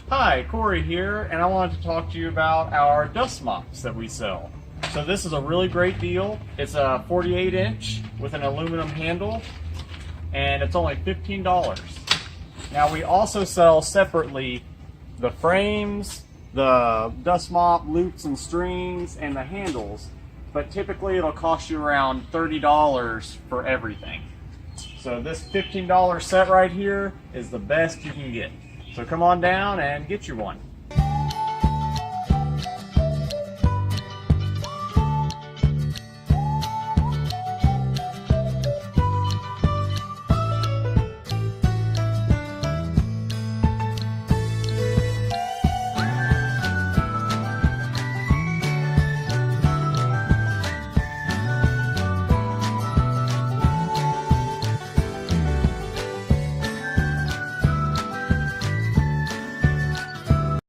Hi, Corey here, and I wanted to talk to you about our dust mops that we sell. So this is a really great deal. It's a 48-inch with an aluminum handle, and it's only $15. Now we also sell separately the frames, the dust mop loops and strings, and the handles, but typically it'll cost you around $30 for everything. So this $15 set right here is the best you can get. So come on down and get you one.